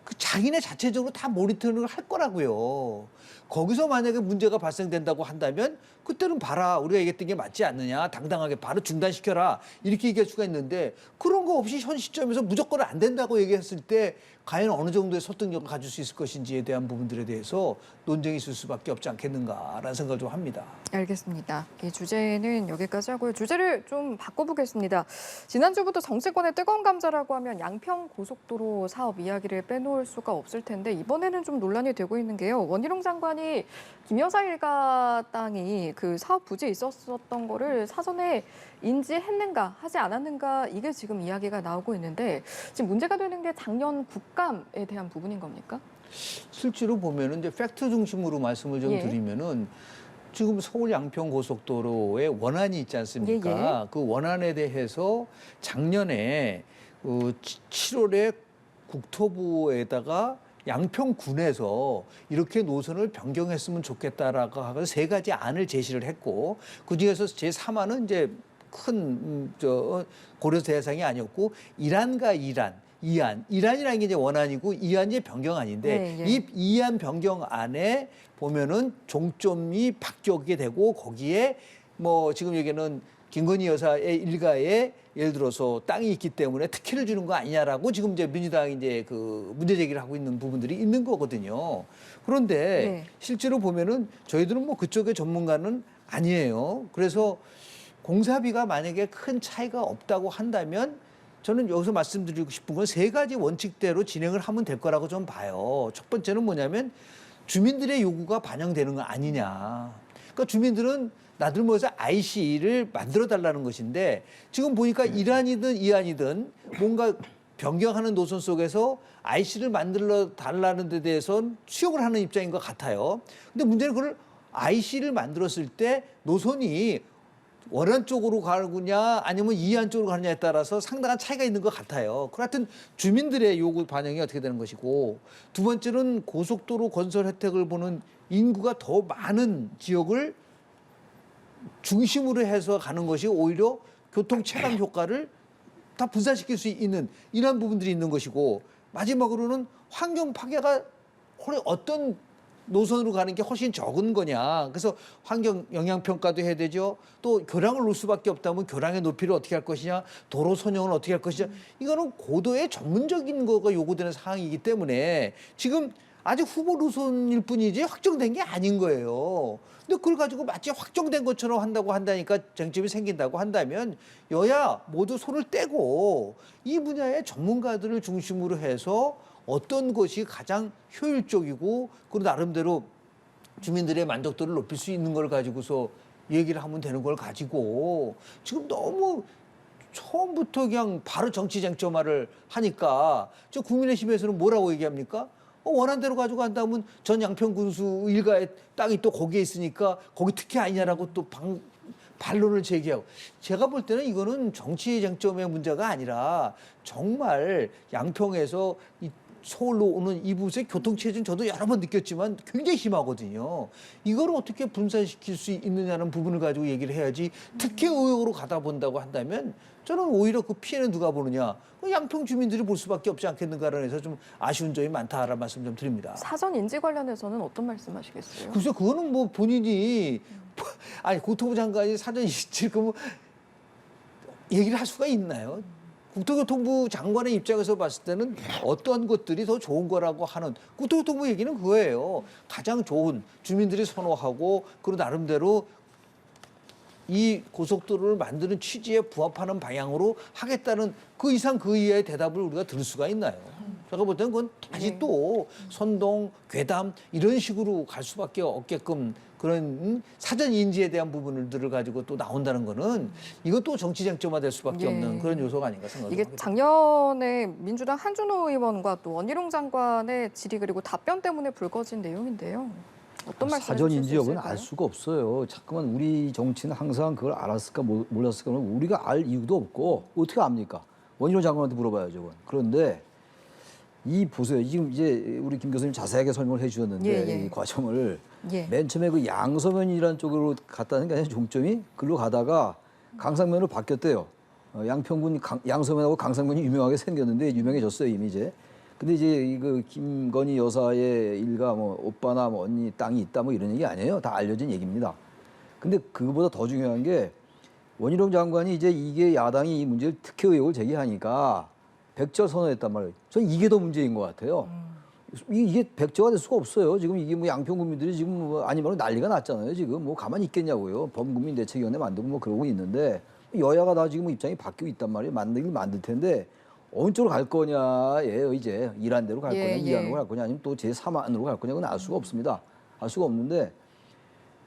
그 자기네 자체적으로 다 모니터링을 할 거라고요. 거기서 만약에 문제가 발생된다고 한다면 그때는 봐라, 우리가 얘기했던 게 맞지 않느냐, 당당하게 바로 중단시켜라, 이렇게 얘기할 수가 있는데 그런 거 없이 현 시점에서 무조건 안 된다고 얘기했을 때 과연 어느 정도의 설득력을 가질 수 있을 것인지에 대한 부분들에 대해서 논쟁이 있을 수밖에 없지 않겠는가라는 생각을 좀 합니다. 알겠습니다. 이 주제는 여기까지 하고요. 주제를 좀 바꿔보겠습니다. 지난주부터 정치권의 뜨거운 감자라고 하면 양평 고속도로 사업 이야기를 빼놓을 수가 없을 텐데 이번에는 좀 논란이 되고 있는 게요. 원희룡 장관이 김 여사 일가 땅이 그 사업 부지에 있었던 거를 사전에 인지했는가 하지 않았는가, 이게 지금 이야기가 나오고 있는데 지금 문제가 되는 게 작년 국감에 대한 부분인 겁니까? 실제로 보면은 이제 팩트 중심으로 말씀을 좀 예. 드리면은 지금 서울 양평 고속도로에 원안이 있지 않습니까? 예. 그 원안에 대해서 작년에 7월에 국토부에다가 양평군에서 이렇게 노선을 변경했으면 좋겠다라고 하고 세 가지 안을 제시를 했고, 그 중에서 제3안은 이제 큰 고려 대상이 아니었고 이란과 이란이라는 게 이제 원안이고 이안이 변경안인데 네, 예. 이 이안 변경안에 보면은 종점이 바뀌게 되고 거기에 뭐 지금 여기는 김건희 여사의 일가에 예를 들어서 땅이 있기 때문에 특혜를 주는 거 아니냐라고 지금 이제 민주당이 이제 그 문제 제기를 하고 있는 부분들이 있는 거거든요. 그런데 네. 실제로 보면은 저희들은 뭐 그쪽의 전문가는 아니에요. 그래서 공사비가 만약에 큰 차이가 없다고 한다면 저는 여기서 말씀드리고 싶은 건 세 가지 원칙대로 진행을 하면 될 거라고 좀 봐요. 첫 번째는 뭐냐면 주민들의 요구가 반영되는 거 아니냐. 그러니까 주민들은 나들 모여서 IC를 만들어 달라는 것인데 지금 보니까 이란이든 이안이든 뭔가 변경하는 노선 속에서 IC를 만들어 달라는 데 대해서는 수용을 하는 입장인 것 같아요. 근데 문제는 그걸 IC를 만들었을 때 노선이 원안 쪽으로 가느냐 아니면 이안 쪽으로 가느냐에 따라서 상당한 차이가 있는 것 같아요. 그 하여튼 주민들의 요구 반영이 어떻게 되는 것이고, 두 번째는 고속도로 건설 혜택을 보는 인구가 더 많은 지역을 중심으로 해서 가는 것이 오히려 교통 체감 효과를 다 분산시킬 수 있는 이런 부분들이 있는 것이고, 마지막으로는 환경 파괴가 어떤 노선으로 가는 게 훨씬 적은 거냐. 그래서 환경 영향 평가도 해야 되죠. 또 교량을 놓을 수밖에 없다면 교량의 높이를 어떻게 할 것이냐, 도로 선형을 어떻게 할 것이냐. 이거는 고도의 전문적인 거가 요구되는 사항이기 때문에 지금 아직 후보 노선일 뿐이지 확정된 게 아닌 거예요. 근데 그걸 가지고 마치 확정된 것처럼 한다니까 쟁점이 생긴다고 한다면 여야 모두 손을 떼고 이 분야의 전문가들을 중심으로 해서 어떤 것이 가장 효율적이고 그리고 나름대로 주민들의 만족도를 높일 수 있는 걸 가지고서 얘기를 하면 되는 걸 가지고 지금 너무 처음부터 그냥 바로 정치 쟁점화를 하니까 저 국민의힘에서는 뭐라고 얘기합니까? 원한대로 가지고 간다면 전 양평군수 일가의 땅이 또 거기에 있으니까 거기 특혜 아니냐라고 또 반론을 제기하고, 제가 볼 때는 이거는 정치 쟁점의 문제가 아니라 정말 양평에서 서울로 오는 이곳의 교통체증 저도 여러 번 느꼈지만 굉장히 심하거든요. 이걸 어떻게 분산시킬 수 있느냐는 부분을 가지고 얘기를 해야지 특혜 의혹으로 가다 본다고 한다면 저는 오히려 그 피해는 누가 보느냐. 그 양평 주민들이 볼 수밖에 없지 않겠는가라는 해서 좀 아쉬운 점이 많다라는 말씀 좀 드립니다. 사전 인지 관련해서는 어떤 말씀하시겠어요? 글쎄 그거는 뭐 본인이 아니 국토부 장관이 사전 인지를 그 얘기를 할 수가 있나요? 국토교통부 장관의 입장에서 봤을 때는 어떠한 것들이 더 좋은 거라고 하는 국토교통부 얘기는 그거예요. 가장 좋은 주민들이 선호하고 그리고 나름대로 이 고속도로를 만드는 취지에 부합하는 방향으로 하겠다는 그 이상 그 이하의 대답을 우리가 들을 수가 있나요? 제가 볼 때는 그건 다시 네. 또 선동, 괴담 이런 식으로 갈 수밖에 없게끔 그런 사전 인지에 대한 부분들을 가지고 또 나온다는 거는 이것도 정치 쟁점화될 수밖에 예. 없는 그런 요소가 아닌가 생각합니다. 이게 작년에 민주당 한준호 의원과 또 원희룡 장관의 질의 그리고 답변 때문에 불거진 내용인데요. 어떤 말씀 사전 해주실 수 인지 여부는 있을까요? 알 수가 없어요. 자꾸만 우리 정치는 항상 그걸 알았을까 몰랐을까 우리가 알 이유도 없고 어떻게 압니까? 원희룡 장관한테 물어봐야죠. 그건. 그런데 이 보세요. 지금 이제 우리 김 교수님 자세하게 설명을 해주셨는데 예, 예. 이 과정을 예. 맨 처음에 그 양서면이라는 쪽으로 갔다는 게 아니라 종점이 글로 가다가 강상면으로 바뀌었대요. 양평군 양서면하고 강상면이 유명하게 생겼는데 유명해졌어요 이미 이제. 근데 이제 그 김건희 여사의 일가 뭐 오빠나 뭐 언니 땅이 있다 뭐 이런 얘기 아니에요. 다 알려진 얘기입니다. 근데 그거보다 더 중요한 게 원희룡 장관이 이제 이게 야당이 이 문제를 특혜 의혹을 제기하니까 백지화 선언했단 말이에요. 저는 이게 더 문제인 것 같아요. 이게 백지화가 될 수가 없어요. 지금 이게 뭐 양평 국민들이 지금 뭐 아니면 난리가 났잖아요. 지금 뭐 가만히 있겠냐고요. 범국민 대책위원회 만들고 뭐 그러고 있는데 여야가 다 지금 입장이 바뀌고 있단 말이에요. 만들긴 만들 텐데 어느 쪽으로 갈 거냐예요. 이제 1안대로 갈 예, 거냐, 예. 2안으로 갈 거냐, 아니면 또 제3안으로 갈 거냐, 그건 알 수가 없습니다. 알 수가 없는데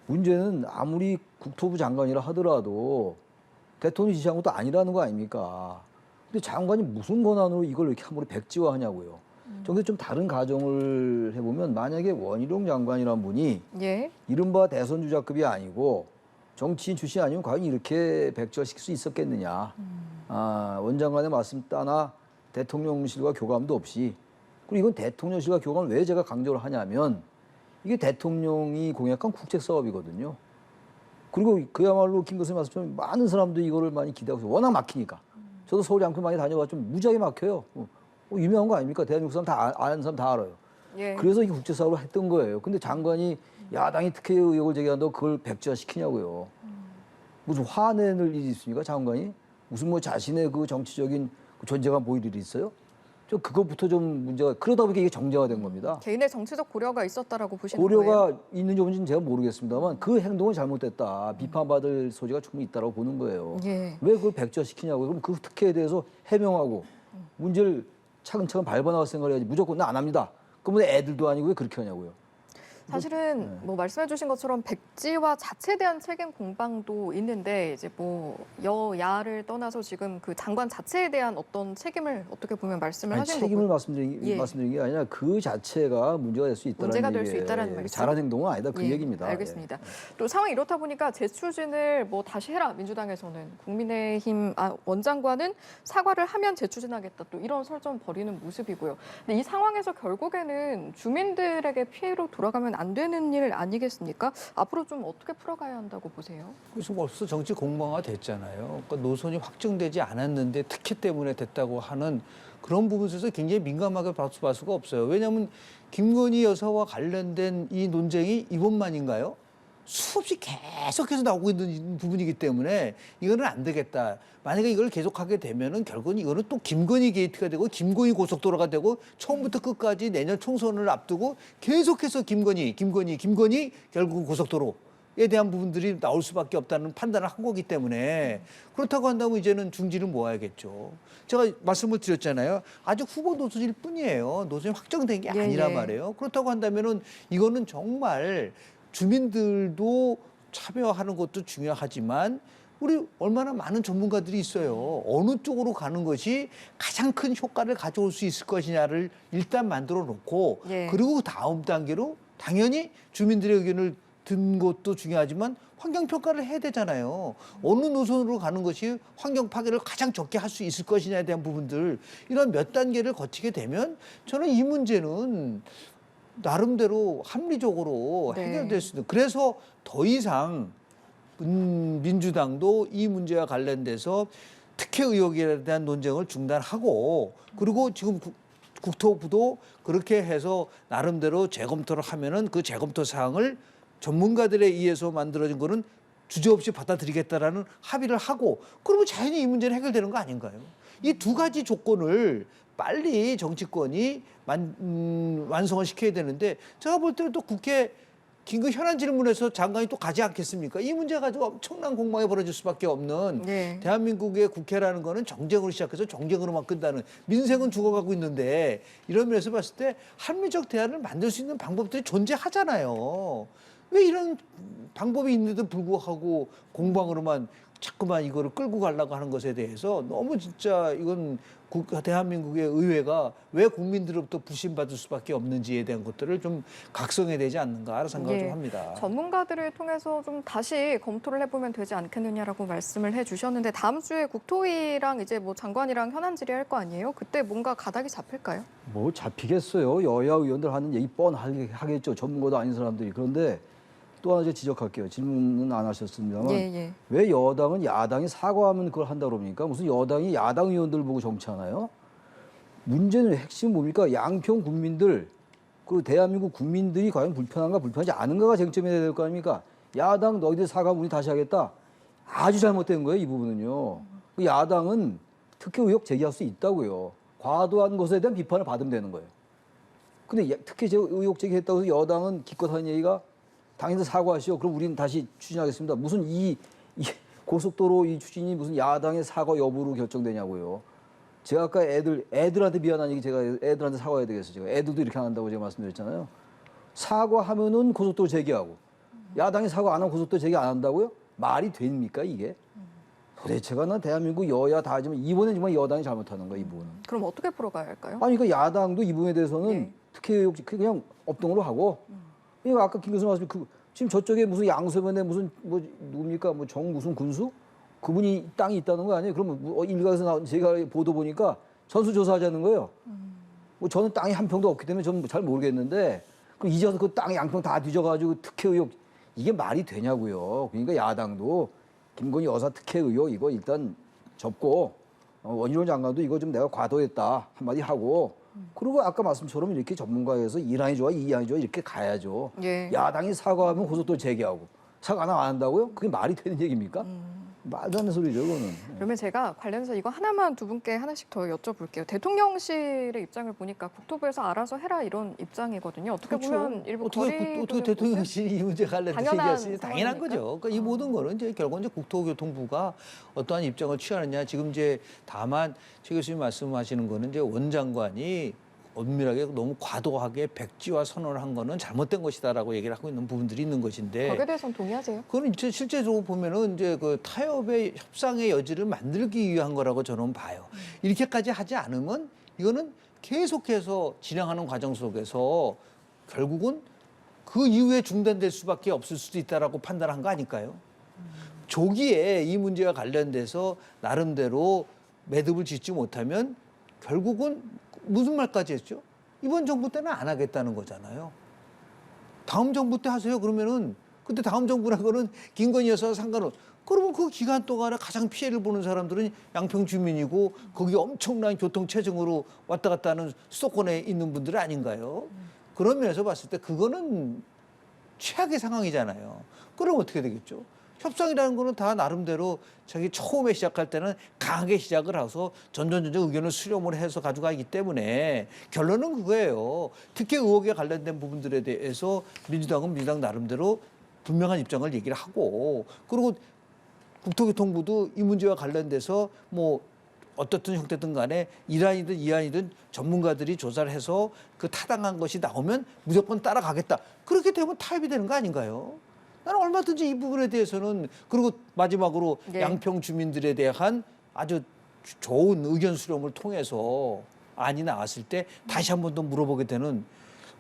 문제는 아무리 국토부 장관이라 하더라도 대통령이 지시한 것도 아니라는 거 아닙니까? 근데 장관이 무슨 권한으로 이걸 이렇게 함부로 백지화하냐고요. 근데 좀 다른 가정을 해보면 만약에 원희룡 장관이라는 분이 예. 이른바 대선 주자급이 아니고 정치인 출신이 아니면 과연 이렇게 백지화시킬 수 있었겠느냐. 원장관의 말씀 따나 대통령실과 교감도 없이 그리고 이건 대통령실과 교감을 왜 제가 강조를 하냐면 이게 대통령이 공약한 국책 사업이거든요. 그리고 그야말로 김 교수님 말씀처럼 많은 사람들이 이거를 많이 기대하고 있어요. 워낙 막히니까. 저도 서울 양평 많이 다녀봤지만 무지하게 막혀요. 유명한 거 아닙니까? 대한민국 사람 다 아는 사람 다 알아요. 예. 그래서 이 국제 사업을 했던 거예요. 근데 장관이 야당이 특혜 의혹을 제기한다고 그걸 백지화 시키냐고요. 무슨 화내는 일이 있습니까? 장관이 무슨 뭐 자신의 그 정치적인 존재감 보일 일이 있어요? 저 그것부터 좀 문제가 그러다 보니까 이게 정쟁화된 겁니다. 개인의 정치적 고려가 있었다라고 보시는 거예요? 고려가 있는지 없는지는 제가 모르겠습니다만 그 행동은 잘못됐다. 비판받을 소지가 충분히 있다고 보는 거예요. 예. 왜 그걸 백지화시키냐고요. 그럼 그 특혜에 대해서 해명하고 문제를 차근차근 밟아나갈 생각을 해야지. 무조건 나 안 합니다. 그러면 애들도 아니고 왜 그렇게 하냐고요. 사실은 뭐 말씀해주신 것처럼 백지화 자체에 대한 책임 공방도 있는데 이제 뭐 여야를 떠나서 지금 그 장관 자체에 대한 어떤 책임을 어떻게 보면 말씀을 아니, 하신 책임을 거고 말씀드린 게 아니라 그 자체가 문제가 될 수 있다는 문제가 될 수 얘기예요. 있다라는 예, 말씀. 잘한 행동은 아니다 그 예, 얘기입니다. 알겠습니다. 또 상황이 이렇다 보니까 재추진을 뭐 다시 해라 민주당에서는 국민의힘 원장관은 사과를 하면 재추진하겠다 또 이런 설전 벌이는 모습이고요. 근데 이 상황에서 결국에는 주민들에게 피해로 돌아가면 안 되는 일 아니겠습니까? 앞으로 좀 어떻게 풀어가야 한다고 보세요? 그래서 벌써 정치 공방화 됐잖아요. 그러니까 노선이 확정되지 않았는데 특혜 때문에 됐다고 하는 그런 부분에서 굉장히 민감하게 볼 수가 없어요. 왜냐하면 김건희 여사와 관련된 이 논쟁이 이번만인가요? 수없이 계속해서 나오고 있는 부분이기 때문에 이거는 안 되겠다. 만약에 이걸 계속하게 되면은 결국은 이거는 또 김건희 게이트가 되고 김건희 고속도로가 되고 처음부터 끝까지 내년 총선을 앞두고 계속해서 김건희 결국 고속도로에 대한 부분들이 나올 수밖에 없다는 판단을 한 거기 때문에 그렇다고 한다면 이제는 중지를 모아야겠죠. 제가 말씀을 드렸잖아요. 아직 후보 노선일 뿐이에요. 노선이 확정된 게 예, 아니란 예. 말이에요. 그렇다고 한다면은 이거는 정말 주민들도 참여하는 것도 중요하지만 우리 얼마나 많은 전문가들이 있어요. 어느 쪽으로 가는 것이 가장 큰 효과를 가져올 수 있을 것이냐를 일단 만들어 놓고 예. 그리고 다음 단계로 당연히 주민들의 의견을 든 것도 중요하지만 환경 평가를 해야 되잖아요. 어느 노선으로 가는 것이 환경 파괴를 가장 적게 할 수 있을 것이냐에 대한 부분들 이런 몇 단계를 거치게 되면 저는 이 문제는 나름대로 합리적으로 네. 해결될 수 있는. 그래서 더 이상 민주당도 이 문제와 관련돼서 특혜 의혹에 대한 논쟁을 중단하고 그리고 지금 국토부도 그렇게 해서 나름대로 재검토를 하면은 그 재검토 사항을 전문가들에 의해서 만들어진 거는 주저없이 받아들이겠다라는 합의를 하고 그러면 자연히 이 문제는 해결되는 거 아닌가요? 이 두 가지 조건을 빨리 정치권이 완성을 시켜야 되는데 제가 볼 때는 또 국회 긴급 현안 질문에서 장관이 또 가지 않겠습니까? 이 문제 가지고 엄청난 공방이 벌어질 수밖에 없는 네. 대한민국의 국회라는 거는 정쟁으로 시작해서 정쟁으로만 끝나는 민생은 죽어가고 있는데 이런 면에서 봤을 때 합리적 대안을 만들 수 있는 방법들이 존재하잖아요. 왜 이런 방법이 있는데도 불구하고 공방으로만 자꾸만 이거를 끌고 가려고 하는 것에 대해서 너무 진짜 이건 대한민국의 의회가 왜 국민들로부터 불신받을 수밖에 없는지에 대한 것들을 좀 각성해야 되지 않는가 생각을 예. 좀 합니다. 전문가들을 통해서 좀 다시 검토를 해보면 되지 않겠느냐라고 말씀을 해주셨는데 다음 주에 국토위랑 이제 뭐 장관이랑 현안 질의할 거 아니에요? 그때 뭔가 가닥이 잡힐까요? 뭐 잡히겠어요. 여야 의원들 하는 얘기 뻔하겠죠. 전문가도 아닌 사람들이. 그런데 또 하나 제가 지적할게요. 질문은 안 하셨습니다만 예. 왜 여당은 야당이 사과하면 그걸 한다 그럽니까? 무슨 여당이 야당 의원들 보고 정치하나요? 문제는 핵심 뭡니까? 양평 국민들, 그 대한민국 국민들이 과연 불편한가 불편하지 않은가가 쟁점이 돼야 될 거 아닙니까? 야당 너희들 사과하면 우리 다시 하겠다. 아주 잘못된 거예요, 이 부분은요. 그 야당은 특혜 의혹 제기할 수 있다고요. 과도한 것에 대한 비판을 받으면 되는 거예요. 근데 특혜 의혹 제기했다고 해서 여당은 기껏 하는 얘기가 당연히 사과하시오. 그럼 우리는 다시 추진하겠습니다. 무슨 이 고속도로 이 추진이 무슨 야당의 사과 여부로 결정되냐고요. 제가 아까 애들한테 미안한 얘기 제가 애들한테 사과해야 되겠어요. 제가 애들도 이렇게 안 한다고 제가 말씀드렸잖아요. 사과하면은 고속도로 재개하고 야당이 사과 안 하면 고속도로 재개 안 한다고요? 말이 됩니까 이게? 도대체가 난 대한민국 여야 다 하지만 이번엔 정말 여당이 잘못하는 거야 이 부분은. 그럼 어떻게 풀어가야 할까요? 아니 그 야당도 이 부분에 대해서는 네. 특혜 의혹 그냥 업동으로 하고. 이거 아까 김 교수님 말씀 지금 저쪽에 무슨 양서면에 무슨 뭐 누굽니까 뭐 정 무슨 군수 그분이 땅이 있다는 거 아니에요? 그러면 일각에서 나온 제가 보도 보니까 전수조사하자는 거예요. 뭐 저는 땅이 한 평도 없기 때문에 저는 잘 모르겠는데 그럼 이제 와서 그 땅 양평 다 뒤져가지고 특혜 의혹 이게 말이 되냐고요. 그러니까 야당도 김건희 여사 특혜 의혹 이거 일단 접고 원희룡 장관도 이거 좀 내가 과도했다 한마디 하고. 그리고 아까 말씀처럼 이렇게 전문가에서 1항이 좋아, 2항이 좋아 이렇게 가야죠. 예. 야당이 사과하면 고속도로 재개하고 사과 안 한다고요? 그게 말이 되는 얘기입니까? 말도 안 되는 소리죠, 그거는. 그러면 제가 관련해서 이거 하나만 두 분께 하나씩 더 여쭤볼게요. 대통령실의 입장을 보니까 국토부에서 알아서 해라 이런 입장이거든요. 어떻게 보면 일부 어떻게 대통령실이 이 문제 관련해서 당연한 얘기했으니 당연한 상황이니까? 거죠. 그러니까 이 모든 거는 이제 결국 이제 국토교통부가 어떠한 입장을 취하느냐. 지금 이제 다만 최 교수님 말씀하시는 거는 이제 원장관이 엄밀하게 너무 과도하게 백지화 선언을 한 거는 잘못된 것이다라고 얘기를 하고 있는 부분들이 있는 것인데. 거기에 대해서는 동의하세요? 그건 이제 실제적으로 보면은 이제 그 타협의 협상의 여지를 만들기 위한 거라고 저는 봐요. 이렇게까지 하지 않으면 이거는 계속해서 진행하는 과정 속에서 결국은 그 이후에 중단될 수밖에 없을 수도 있다라고 판단한 거 아닐까요? 조기에 이 문제와 관련돼서 나름대로 매듭을 짓지 못하면 결국은 무슨 말까지 했죠? 이번 정부 때는 안 하겠다는 거잖아요. 다음 정부 때 하세요. 그러면은 그때 다음 정부라는 거는 김건희 여사와 상관없. 그러면 그 기간 동안에 가장 피해를 보는 사람들은 양평 주민이고 거기 엄청난 교통 체증으로 왔다 갔다 하는 수도권에 있는 분들 아닌가요? 그런 면에서 봤을 때 그거는 최악의 상황이잖아요. 그럼 어떻게 되겠죠? 협상이라는 거는 다 나름대로 자기 처음에 시작할 때는 강하게 시작을 해서 점점 의견을 수렴을 해서 가져가기 때문에 결론은 그거예요. 특히 의혹에 관련된 부분들에 대해서 민주당은 민주당 나름대로 분명한 입장을 얘기를 하고 그리고 국토교통부도 이 문제와 관련돼서 뭐 어떻든 형태든 간에 1안이든 2안이든 전문가들이 조사를 해서 그 타당한 것이 나오면 무조건 따라가겠다. 그렇게 되면 타협이 되는 거 아닌가요? 나는 얼마든지 이 부분에 대해서는 그리고 마지막으로 네. 양평 주민들에 대한 아주 좋은 의견 수렴을 통해서 안이 나왔을 때 다시 한 번 더 물어보게 되는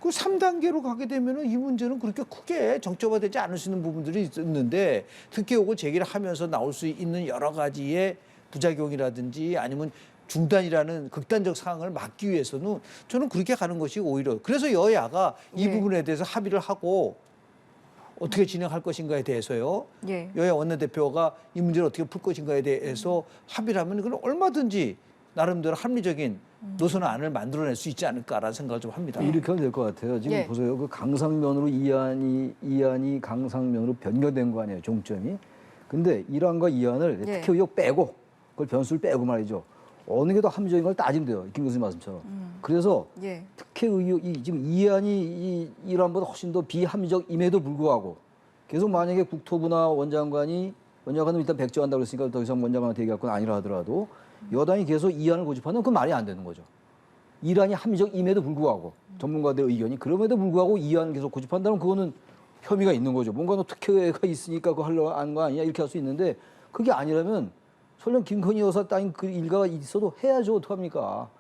그 3단계로 가게 되면은 이 문제는 그렇게 크게 정점화되지 않을 수 있는 부분들이 있는데 특히 이걸 제기를 하면서 나올 수 있는 여러 가지의 부작용이라든지 아니면 중단이라는 극단적 상황을 막기 위해서는 저는 그렇게 가는 것이 오히려 그래서 여야가 이 네. 부분에 대해서 합의를 하고 어떻게 진행할 것인가에 대해서요. 예. 여야 원내대표가 이 문제를 어떻게 풀 것인가에 대해서 합의를 하면 그건 얼마든지 나름대로 합리적인 노선안을 만들어낼 수 있지 않을까라는 생각을 좀 합니다. 이렇게 하면 될 것 같아요. 지금 예. 보세요. 그 강상면으로 이안이 강상면으로 변경된 거 아니에요. 종점이. 근데 1안과 2안을 예. 특혜 의혹 빼고 그걸 변수를 빼고 말이죠. 어느 게 더 합리적인 걸 따지면 돼요. 김 교수님 말씀처럼. 그래서 예. 특혜 의혹 지금 2안이 이 1안보다 훨씬 더 비합리적임에도 불구하고 계속 만약에 국토부나 원장관은 일단 백지화한다고 그랬으니까 더 이상 원장관한테 얘기할 건 아니라 하더라도 여당이 계속 2안을 고집하면 그건 말이 안 되는 거죠. 1안이 합리적임에도 불구하고 전문가들의 의견이 그럼에도 불구하고 2안을 계속 고집한다면 그거는 혐의가 있는 거죠. 뭔가 너 특혜가 있으니까 그거 하려고 하는 거 아니냐 이렇게 할 수 있는데 그게 아니라면 설령 김건희 여사 따윈 그 일가가 있어도 해야죠. 어떡합니까?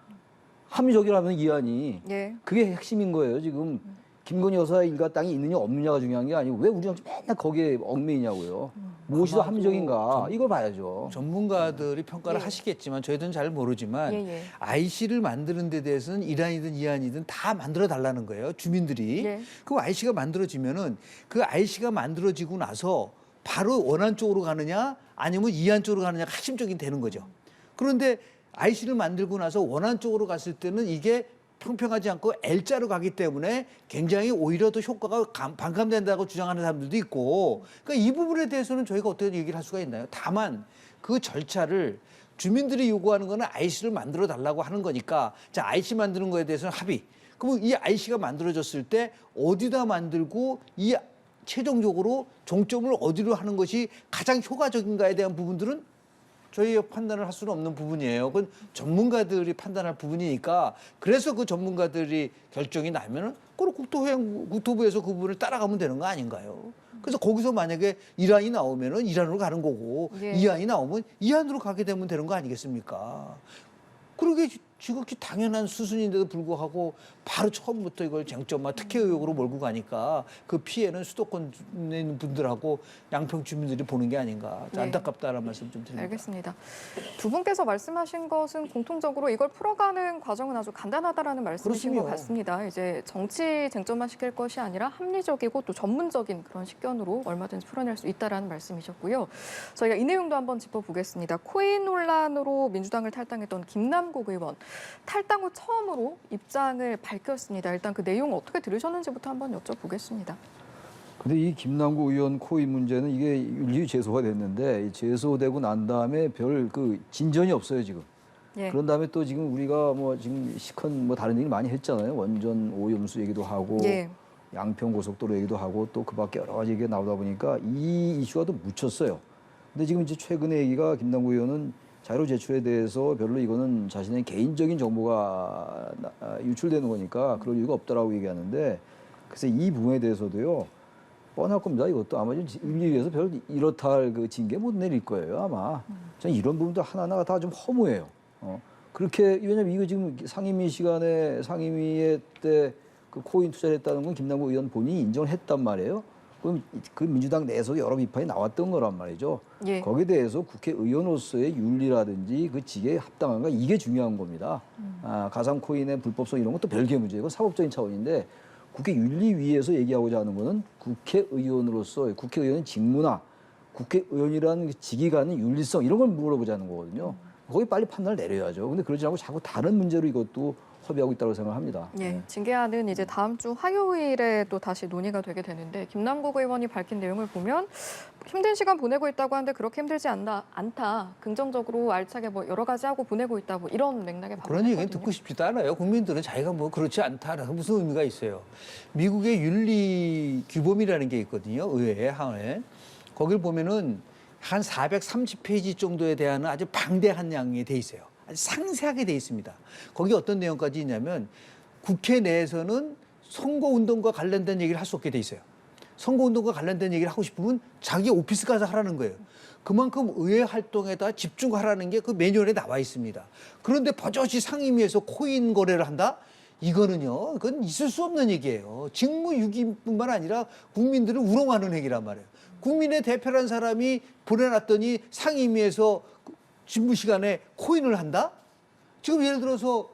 합리적이라면 2안이. 예. 그게 핵심인 거예요. 지금 김건희 여사의 일가 땅이 있느냐 없느냐가 중요한 게 아니고 왜 우리 정치 맨날 거기에 얽매이냐고요. 무엇이 더 합리적인가 이걸 봐야죠. 전문가들이 평가를 예. 하시겠지만 저희들은 잘 모르지만 예, 예. IC를 만드는 데 대해서는 1안이든 2안이든 다 만들어 달라는 거예요. 주민들이. 예. 그 IC가 만들어지면은 그 IC가 만들어지고 나서 바로 원안 쪽으로 가느냐 아니면 2안 쪽으로 가느냐가 핵심적인 되는 거죠. 그런데 IC를 만들고 나서 원안 쪽으로 갔을 때는 이게 평평하지 않고 L자로 가기 때문에 굉장히 오히려 더 효과가 반감된다고 주장하는 사람들도 있고 그러니까 이 부분에 대해서는 저희가 어떻게 얘기를 할 수가 있나요? 다만 그 절차를 주민들이 요구하는 거는 IC를 만들어 달라고 하는 거니까 자 IC 만드는 거에 대해서는 합의. 그럼 이 IC가 만들어졌을 때 어디다 만들고 이 최종적으로 종점을 어디로 하는 것이 가장 효과적인가에 대한 부분들은 저희가 판단을 할 수는 없는 부분이에요. 그건 전문가들이 판단할 부분이니까 그래서 그 전문가들이 결정이 나면은 그걸 국토부에서 그 부분을 따라가면 되는 거 아닌가요? 그래서 거기서 만약에 1안이 나오면은 1안으로 가는 거고 예. 2안이 나오면 2안으로 가게 되면 되는 거 아니겠습니까? 그러게 지극히 당연한 수순인데도 불구하고 바로 처음부터 이걸 쟁점화 특혜 의혹으로 몰고 가니까 그 피해는 수도권에 있는 분들하고 양평 주민들이 보는 게 아닌가 네. 안타깝다라는 말씀 좀 드립니다. 알겠습니다. 두 분께서 말씀하신 것은 공통적으로 이걸 풀어가는 과정은 아주 간단하다라는 말씀이신 것 그렇군요. 같습니다. 이제 정치 쟁점화시킬 것이 아니라 합리적이고 또 전문적인 그런 식견으로 얼마든지 풀어낼 수 있다라는 말씀이셨고요. 저희가 이 내용도 한번 짚어보겠습니다. 코인 논란으로 민주당을 탈당했던 김남국 의원. 탈당 후 처음으로 입장을 밝혔습니다. 일단 그 내용 어떻게 들으셨는지부터 한번 여쭤보겠습니다. 근데 이 김남국 의원 코인 문제는 이게 윤리 제소가 됐는데 제소되고 난 다음에 별 그 진전이 없어요 지금. 예. 그런 다음에 또 지금 우리가 뭐 지금 시컨 뭐 다른 얘기 많이 했잖아요. 원전 오염수 얘기도 하고 예. 양평 고속도로 얘기도 하고 또 그밖에 여러 가지 얘기가 나오다 보니까 이 이슈가 또 묻혔어요. 근데 지금 이제 최근에 얘기가 김남국 의원은 자료 제출에 대해서 별로 이거는 자신의 개인적인 정보가 유출되는 거니까 그럴 이유가 없다라고 얘기하는데 그래서 이 부분에 대해서도요 뻔할 겁니다. 이것도 아마 좀 윤리위에서 별 이렇다 할 그 징계 못 내릴 거예요 아마. 저는 이런 부분도 하나하나가 다 좀 허무해요. 그렇게 왜냐면 이거 지금 상임위 시간에 상임위에 때 그 코인 투자를 했다는 건 김남국 의원 본인이 인정을 했단 말이에요. 그럼 그 민주당 내에서 여러 비판이 나왔던 거란 말이죠. 예. 거기에 대해서 국회의원으로서의 윤리라든지 그 직에 합당한가 이게 중요한 겁니다. 가상 코인의 불법성 이런 것도 별개의 문제고 사법적인 차원인데 국회 윤리위에서 얘기하고자 하는 거는 국회의원으로서 국회의원 직무나 국회의원이라는 직위 가는 윤리성 이런 걸 물어보자는 거거든요. 거기 빨리 판단을 내려야죠. 근데 그러지 않고 자꾸 다른 문제로 이것도 허비하고 있다고 생각합니다. 예, 징계안은 이제 다음 주 화요일에 또 다시 논의가 되게 되는데 김남국 의원이 밝힌 내용을 보면 힘든 시간 보내고 있다고 하는데 그렇게 힘들지 않다. 긍정적으로 알차게 뭐 여러 가지 하고 보내고 있다. 뭐 이런 맥락의 그런 얘기는 발언을 듣고 싶지도 않아요. 국민들은 자기가 뭐 그렇지 않다라는 무슨 의미가 있어요. 미국의 윤리 규범이라는 게 있거든요. 의회에 하에 거길 보면은 한 430페이지 정도에 대한 아주 방대한 양이 돼 있어요. 아주 상세하게 돼 있습니다. 거기 어떤 내용까지 있냐면 국회 내에서는 선거운동과 관련된 얘기를 할 수 없게 돼 있어요. 선거운동과 관련된 얘기를 하고 싶으면 자기 오피스 가서 하라는 거예요. 그만큼 의회 활동에다 집중하라는 게 그 매뉴얼에 나와 있습니다. 그런데 버젓이 상임위에서 코인 거래를 한다? 이거는요, 그건 있을 수 없는 얘기예요. 직무유기뿐만 아니라 국민들을 우롱하는 행위란 말이에요. 국민의 대표란 사람이 보내놨더니 상임위에서 직무 시간에 코인을 한다? 지금 예를 들어서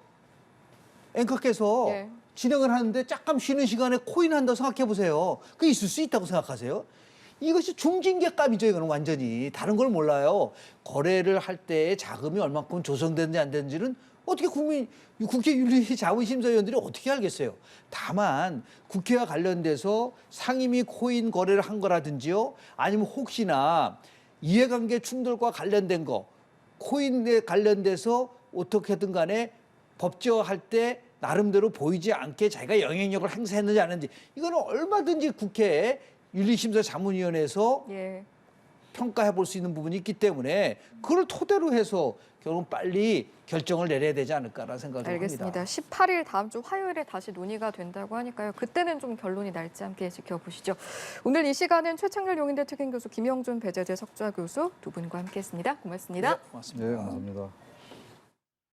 앵커께서 예. 진행을 하는데 잠깐 쉬는 시간에 코인 한다고 생각해 보세요. 그게 있을 수 있다고 생각하세요? 이것이 중징계감이죠. 이거는 완전히 다른 걸 몰라요. 거래를 할 때 자금이 얼마큼 조성되는지 안 되는지는 어떻게 국회 윤리자문심사위원들이 어떻게 알겠어요? 다만 국회와 관련돼서 상임위 코인 거래를 한 거라든지요, 아니면 혹시나 이해관계 충돌과 관련된 거, 코인에 관련돼서 어떻게든 간에 법제화할 때 나름대로 보이지 않게 자기가 영향력을 행사했는지 안 했는지, 이거는 얼마든지 국회 윤리심사자문위원회에서 예. 평가해 볼 수 있는 부분이 있기 때문에 그걸 토대로 해서 결국 빨리 결정을 내려야 되지 않을까라는 생각을 알겠습니다. 합니다. 18일 다음 주 화요일에 다시 논의가 된다고 하니까요. 그때는 좀 결론이 날지 함께 지켜보시죠. 오늘 이 시간은 최창렬 용인대 특임교수, 김영준 배재재 석좌 교수 두 분과 함께했습니다. 고맙습니다. 네, 고맙습니다. 네, 감사합니다.